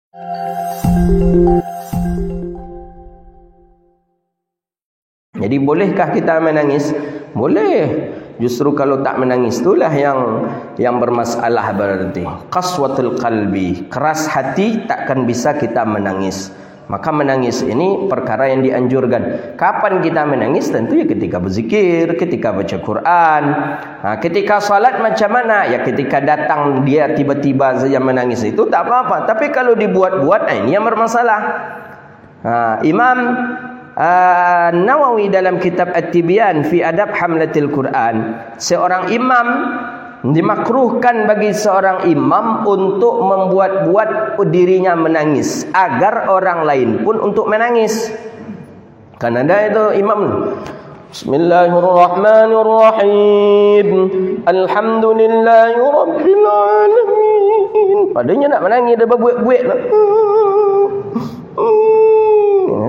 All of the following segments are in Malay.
Jadi bolehkah kita menangis? Boleh. Justru kalau tak menangis itulah yang bermasalah berarti. Qaswatul qalbi, keras hati, takkan bisa kita menangis. Maka menangis ini perkara yang dianjurkan. Kapan kita menangis? Tentu ya ketika berzikir, ketika baca Quran. Ketika salat macam mana? Ya ketika datang dia tiba-tiba saja menangis itu tak apa-apa. Tapi kalau dibuat-buat, ini yang bermasalah. Imam Nawawi dalam kitab At-Tibyan fi Adab Hamlatil Quran, seorang imam dimakruhkan bagi seorang imam untuk membuat-buat dirinya menangis agar orang lain pun untuk menangis. Kan ada itu imam, Bismillahirrahmanirrahim, Alhamdulillahirabbil alamin. Padanya nak menangis dia berbuat-buat.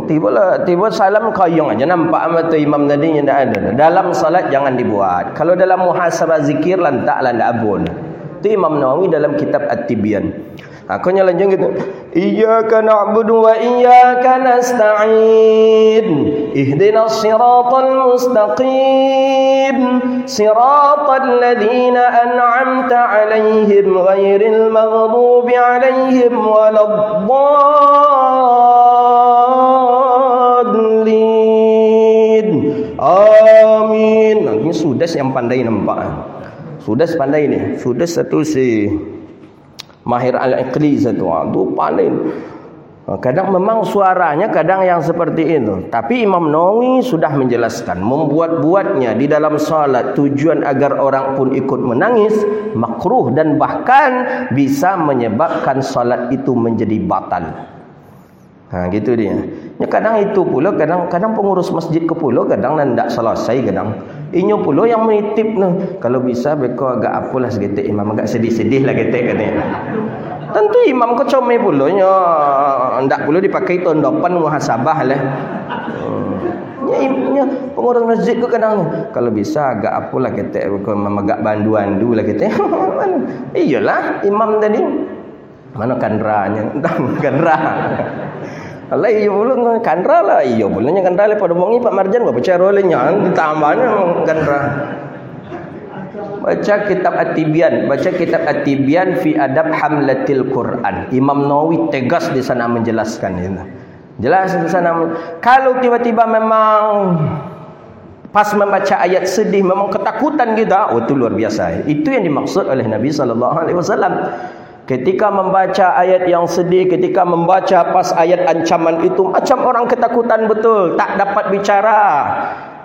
Tiba salam kayong aja, nampak mata imam tadi yang tak ada. Dalam salat jangan dibuat. Kalau dalam muhasabah zikir lantaklah ndak abun. Itu Imam Nawawi dalam kitab At-Tibyan. Aku lanjut gitu. Iyyaka na'budu wa iyyaka nasta'in. Ihdinas siratal mustaqim. Siratal ladzina an'amta 'alaihim ghairil maghdubi 'alaihim waladdallin. Amin. Ini Sudas yang pandai nampak. Sudas pandai ni. Sudas satu si Mahir Al-Iqli satu. Tu pandai. Kadang memang suaranya kadang yang seperti itu. Tapi Imam Nawawi sudah menjelaskan, membuat-buatnya di dalam salat tujuan agar orang pun ikut menangis makruh dan bahkan bisa menyebabkan salat itu menjadi batal. Gitu dia. Ya, kadang itu pula, kadang pengurus masjid ke pulau kadang nandak selesai kadang. Inyo pula yang menitip noh. Kalau bisa beko agak apalah segetik imam agak sedih-sedih lah getek katanya. Tentu imam ke comel pula nya ndak pula dipakai tahun depan muhasabah lah. Ya pengurus masjid ke kadang kalau bisa agak apalah getek beko agak bandu-bandu lah getek. Iyalah imam tadi. Mana kandranya? Kandra. Allah iya pula kandra lah. Iya pula nya kandra pada bongi Pak Marjan apa cara olehnya ditambahnya kandra. Baca kitab At-Tibyan fi Adab Hamlatil Quran. Imam Nawawi tegas di sana menjelaskan itu. Jelas di sana. Kalau tiba-tiba memang pas membaca ayat sedih memang ketakutan kita, itu luar biasa. Itu yang dimaksud oleh Nabi sallallahu alaihi wasallam. Ketika membaca ayat yang sedih, ketika membaca pas ayat ancaman itu, macam orang ketakutan betul, tak dapat bicara,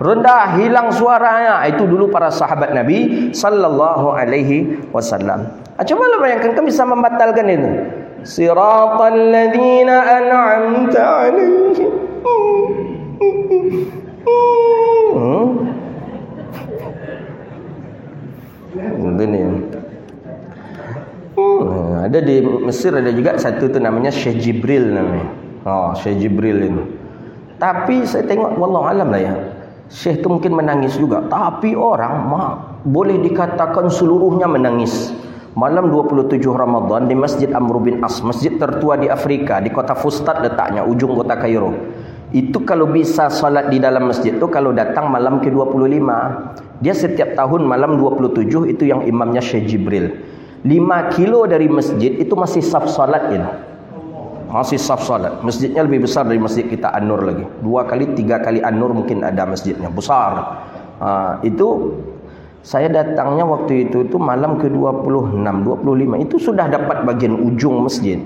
rendah, hilang suaranya. Itu dulu para sahabat Nabi sallallahu alaihi wasallam. Cobalah bayangkan, kamu bisa membatalkan itu. Siratal ladzina an'amta 'alaihim. Ini ada di Mesir ada juga satu tu namanya Syekh Jibril namanya. Syekh Jibril itu. Tapi saya tengok wallahu alam lah ya. Syekh tu mungkin menangis juga, tapi orang boleh dikatakan seluruhnya menangis. Malam 27 Ramadan di Masjid Amr bin As, masjid tertua di Afrika, di kota Fustat letaknya, ujung kota Kairo. Itu kalau bisa salat di dalam masjid tu kalau datang malam ke-25. Dia setiap tahun malam 27 itu yang imamnya Syekh Jibril. 5 kilo dari masjid itu masih saf salat ini. Masih saf salat. Masjidnya lebih besar dari masjid kita An-Nur lagi. 2 kali 3 kali An-Nur mungkin ada masjidnya. Besar. Itu saya datangnya waktu itu malam ke-26, 25. Itu sudah dapat bagian ujung masjid.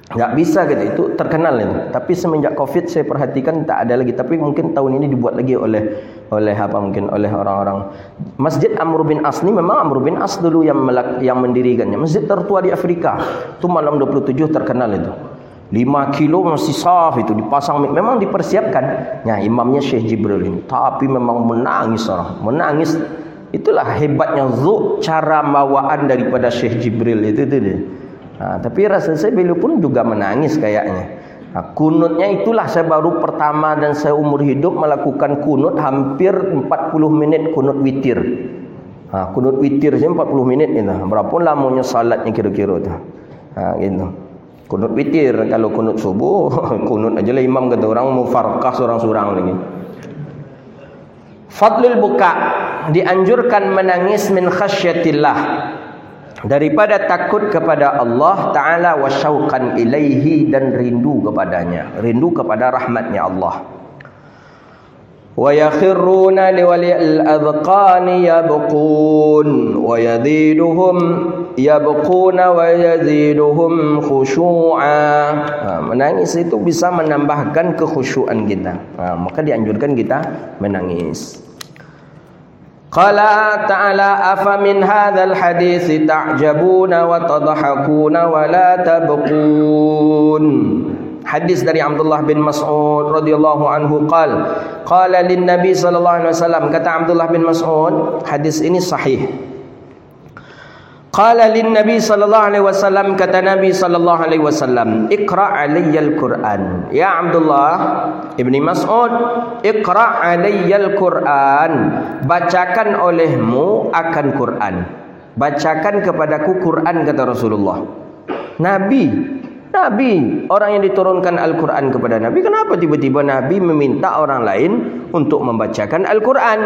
Tak bisa gitu, itu terkenal itu. Tapi semenjak Covid saya perhatikan tak ada lagi. Tapi mungkin tahun ini dibuat lagi oleh orang-orang. Masjid Amr bin As ni memang Amr bin As dulu yang mendirikannya. Masjid tertua di Afrika. Itu malam 27 terkenal itu. 5 kilo masih saf itu dipasang, memang dipersiapkan. Nah, imamnya Syekh Jibril ini. Tapi memang menangis orang. Menangis. Itulah hebatnya zuk cara bawaan daripada Syekh Jibril itu dia. Tapi rasa saya beliau pun juga menangis kayaknya. Kunutnya itulah saya baru pertama dan saya umur hidup melakukan kunut hampir 40 menit kunut witir. Kunut witir saya 40 menit itu. Berapa lamanya salatnya kira-kira tu. Gitu. Kunut witir. Kalau kunut subuh kunut aja lah imam, kata orang mufarqah seorang-seorang lagi. Fadlul buka, dianjurkan menangis min khasyatillah, daripada takut kepada Allah Ta'ala, wa syauqan ilaihi, dan rindu kepadanya, rindu kepada rahmatnya Allah. Wa yakhirruna liwalil adqani yabqun wa yaziduhum yabquna wa yaziduhum khushu'a. Menangis itu bisa menambahkan kekhusyuan kita. Maka dianjurkan kita menangis. Qala ta'ala afa min hadzal hadits ta'jabuna wa tadhakuna wa la tabqun. Hadis dari Abdullah bin Mas'ud radhiyallahu anhu qala lin Nabi sallallahu alaihi wasallam, kata Abdullah bin Mas'ud, hadis ini sahih. Qala lin Nabi sallallahu alaihi wasallam, kata Nabi sallallahu alaihi wasallam, iqra' alayyal Qur'an. Ya Abdullah ibni Mas'ud, iqra' alayyal Qur'an, bacakan olehmu akan Quran. Bacakan kepadaku Quran, kata Rasulullah. Nabi, orang yang diturunkan Al-Quran kepada Nabi, kenapa tiba-tiba Nabi meminta orang lain untuk membacakan Al-Quran?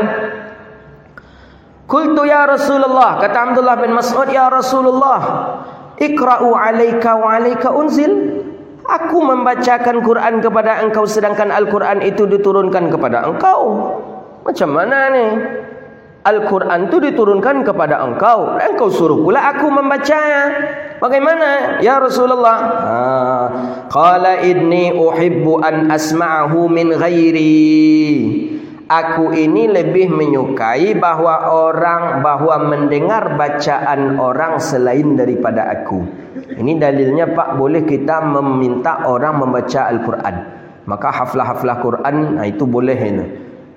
Qultu ya Rasulullah, kata Abdullah bin Mas'ud, ya Rasulullah, iqra'u alaika wa alaika unzil. Aku membacakan Quran kepada engkau, sedangkan Al-Quran itu diturunkan kepada engkau. Macam mana ni? Al-Quran itu diturunkan kepada engkau, engkau suruh pula aku membacanya. Bagaimana ya Rasulullah? Qala inni uhibbu an asma'ahu min ghairi. Aku ini lebih menyukai bahwa mendengar bacaan orang selain daripada aku. Ini dalilnya Pak, boleh kita meminta orang membaca Al-Quran. Maka haflah-haflah Quran itu boleh itu.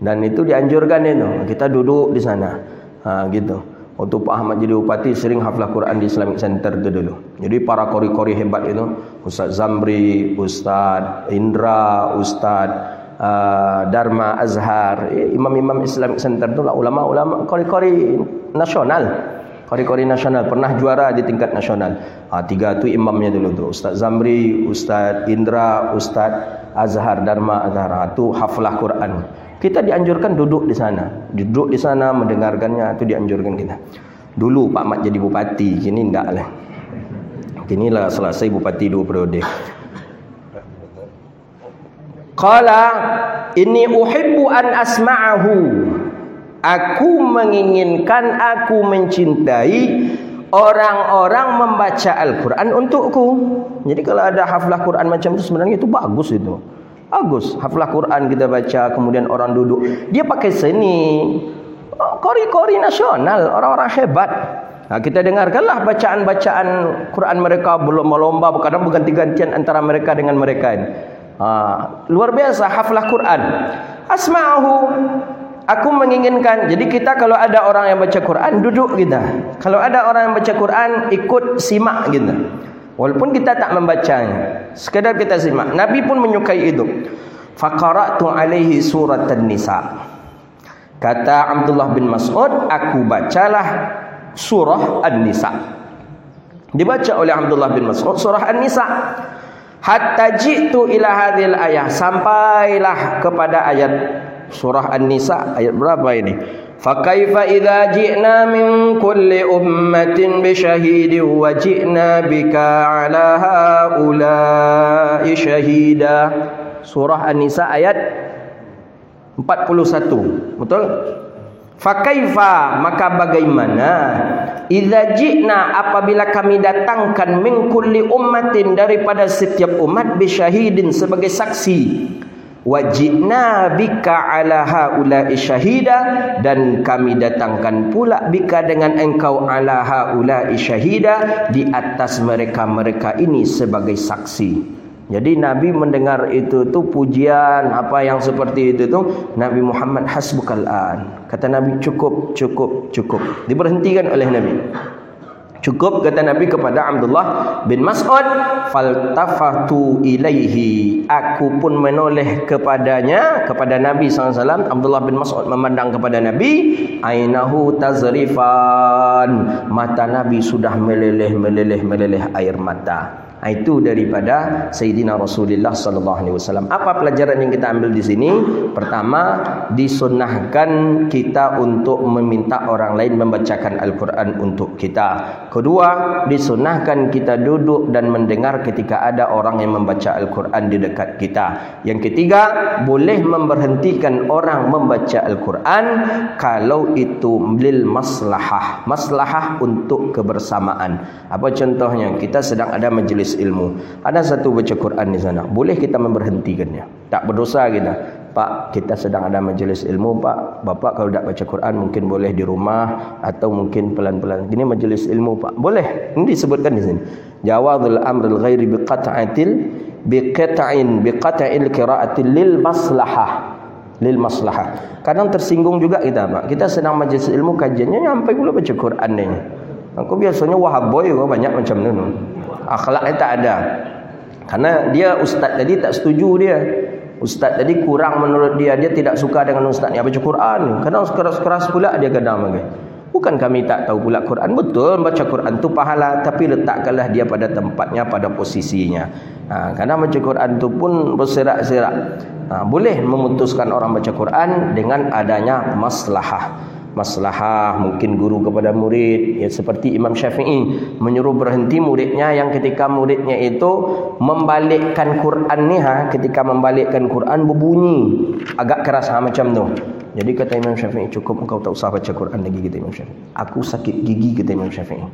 Dan itu dianjurkan itu. Kita duduk di sana. Gitu. Waktu Pak Ahmad jadi bupati, sering haflah Quran di Islamic Center itu dulu. Jadi para kori-kori hebat itu, Ustaz Zamri, Ustaz Indra, Ustaz Dharma Azhar, imam-imam Islamic Center itu lah, ulama-ulama kori-kori nasional. Kori-kori nasional pernah juara di tingkat nasional. Tiga tu imamnya dulu tu, Ustaz Zamri, Ustaz Indra, Ustaz Azhar, Dharma Azhar. Itu haflah Quran. Kita dianjurkan duduk di sana. Duduk di sana mendengarkannya, itu dianjurkan kita. Dulu Pak Mat jadi bupati, kini enggak lah. Kini lah selesai bupati 2 periode. Qala inni uhibbu an asma'ahu. Aku menginginkan, aku mencintai orang-orang membaca Al-Quran untukku. Jadi kalau ada haflah Quran macam itu, sebenarnya itu bagus itu. Bagus, haflah Quran kita baca, kemudian orang duduk. Dia pakai seni, kori-kori nasional, orang-orang hebat. Kita dengarkanlah bacaan-bacaan Quran mereka, berlomba-lomba, kadang berganti-gantian antara mereka dengan mereka ini. Luar biasa haflah Quran. Asma'ahu, aku menginginkan. Jadi kita kalau ada orang yang baca Quran, duduk kita. Kalau ada orang yang baca Quran, ikut simak kita. Walaupun kita tak membacanya, sekadar kita simak. Nabi pun menyukai itu. Faqara'tu alaihi surat An-Nisa. Kata Abdullah bin Mas'ud, aku bacalah surah An-Nisa. Dibaca oleh Abdullah bin Mas'ud surah An-Nisa. Hatta ji'tu ila hadhil ayah, sampailah kepada ayat surah An-Nisa. Ayat berapa ini? Fakaifa idza ji'na min kulli ummatin bi syahidin wa ji'na bika ala haula'i syahida. Surah An-Nisa ayat 41. Betul? Fakaifa, maka bagaimana, idza ji'na, apabila kami datangkan min kulli ummatin, daripada setiap umat, bi syahidin, sebagai saksi, wajibna bika ala haula'i syahida, dan kami datangkan pula bika dengan engkau ala haula'i syahida, di atas mereka-mereka ini sebagai saksi. Jadi Nabi mendengar itu tu pujian apa yang seperti itu tu, Nabi Muhammad hasbukal an. Kata Nabi, cukup. Diberhentikan oleh Nabi. Cukup, kata Nabi kepada Abdullah bin Mas'ud. Faltafatu ilaihi, aku pun menoleh kepadanya, kepada Nabi SAW. Abdullah bin Mas'ud memandang kepada Nabi. Ainahu tazrifan, mata Nabi sudah meleleh air mata. Itu daripada Sayyidina Rasulullah sallallahu alaihi wasallam. Apa pelajaran yang kita ambil di sini? Pertama, disunnahkan kita untuk meminta orang lain membacakan Al-Quran untuk kita. Kedua, disunnahkan kita duduk dan mendengar ketika ada orang yang membaca Al-Quran di dekat kita. Yang ketiga, boleh memberhentikan orang membaca Al-Quran kalau itu lil maslahah. Maslahah untuk kebersamaan. Apa contohnya? Kita sedang ada majlis ilmu. Ada satu baca Quran di sana. Boleh kita memberhentikannya. Tak berdosa kita. Pak, kita sedang ada majlis ilmu, Pak. Bapak kalau tak baca Quran mungkin boleh di rumah atau mungkin pelan-pelan. Ini majlis ilmu, Pak. Boleh. Ini disebutkan di sini. Jawazul amril ghairi biqat'il qira'atil lil maslahah. Kadang tersinggung juga kita, Pak. Kita sedang majlis ilmu, kajiannya sampai pula baca Quran ni. Aku biasanya wahaboy kau banyak macam tu. Akhlaknya tak ada. Karena dia ustaz tadi tak setuju dia. Ustaz tadi kurang menurut dia. Dia tidak suka dengan ustaz yang baca Quran. Kadang keras-keras pula dia kadang bagi. Bukan kami tak tahu pula Quran. Betul baca Quran tu pahala. Tapi letakkanlah dia pada tempatnya, pada posisinya. Kadang baca Quran tu pun berserak-serak. Boleh memutuskan orang baca Quran dengan adanya maslahah. Maslahah mungkin guru kepada murid, ya, seperti Imam Syafi'i menyuruh berhenti muridnya yang ketika muridnya itu membalikkan Quran ni, ketika membalikkan Quran berbunyi agak keras macam tu. Jadi kata Imam Syafi'i, cukup engkau tak usah baca Quran lagi, kata Imam Syafi'i. Aku sakit gigi, kata Imam Syafi'i.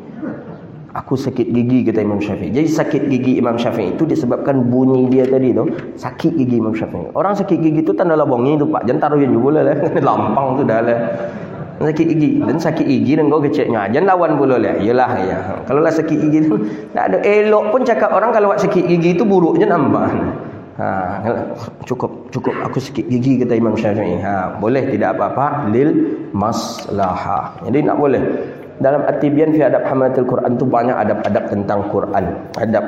Aku sakit gigi, kata Imam Syafi'i. Jadi sakit gigi Imam Syafi'i itu disebabkan bunyi dia tadi tu. Sakit gigi Imam Syafi'i. Orang sakit gigi tu tanda labongi tu, Pak. Jangan taruh yang juga lah. Lampang tu dah lah. Sakit gigi. Dan sakit gigi dan kau keceknya. Jangan lawan pula lah. Yelah ya. Kalau lah sakit gigi tu tak ada elok pun cakap orang kalau sakit gigi tu buruknya nampak. Cukup aku sakit gigi, kata Imam Syafi'i. Boleh tidak apa-apa lil maslahah. Jadi nak boleh. Dalam At-Tibyan fi adab hamalatul Quran tu banyak adab-adab tentang Quran. Adab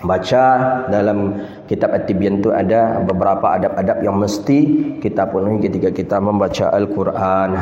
baca, dalam kitab At-Tibyan tu ada beberapa adab-adab yang mesti kita penuhi ketika kita membaca Al-Quran.